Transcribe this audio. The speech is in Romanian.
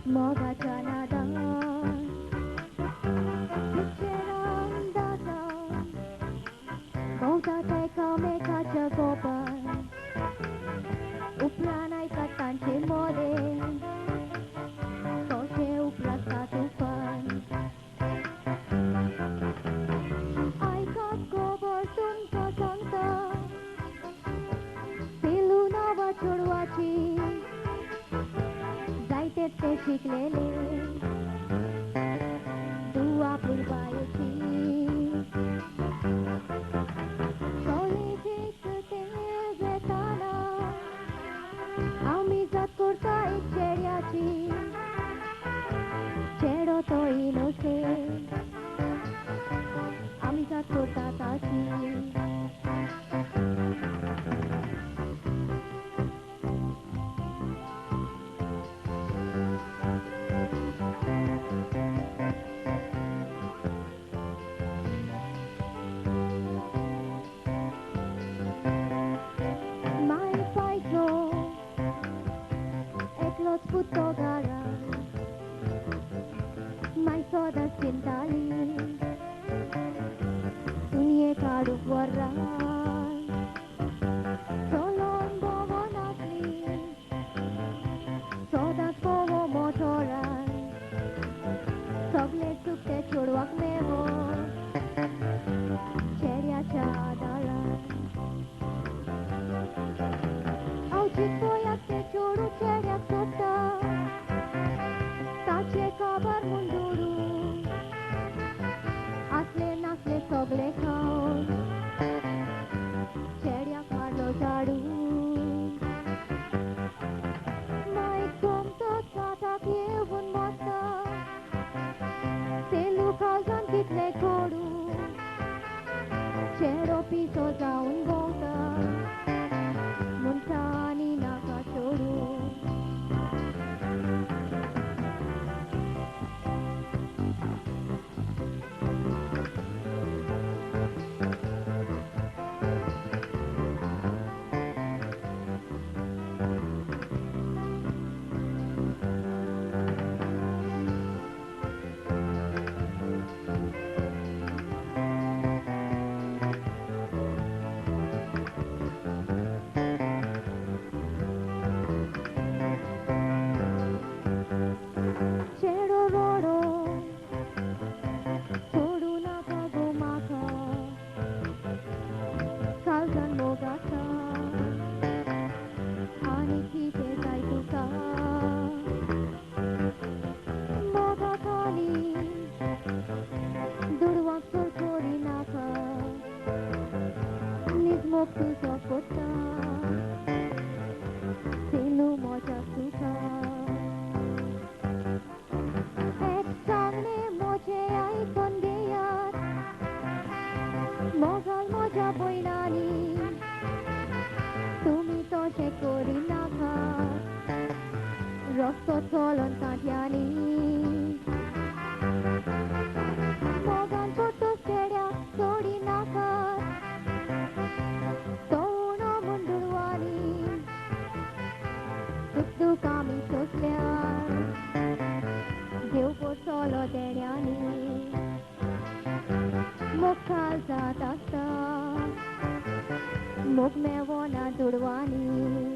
Moga Canada, Picheran Dada, Bauta Teka Meka Chagopan, Uplanai Katante Mode, Soche Uplasta Tufan. I got Gobar Tunka Santa, Piluna Churwachi. Te शिकलेले दुआ पुरवायची कॉलेजेत वेताना आम्ही जात करताय चेड्याची चेडो तो इनोसे आम्ही जात करता ताची Putogara, my soda sintali, dunia kadu warra, solon bovo nasli, soda kovo motoran, sogle sukte chudwak mevo, cheria chadara, au chikoyak te chodu cheria sota. Kabar munduru asle nasle sogle khao chedia khalo jadu mai kom to tata kievun masta telu khazan kitle kodu chedo piso zaun bota muntani naka chodu Moktu sokota, silu moja suka. Ek sangne moje ai kondeyat, mogal moja boinani. Tumi to shekori naka, rokto tolon kadiani. Mogal koto sedia sodi naka. Tu kami sosial, Deus por solo teriani, mokal zatasta, mok me vona durwani.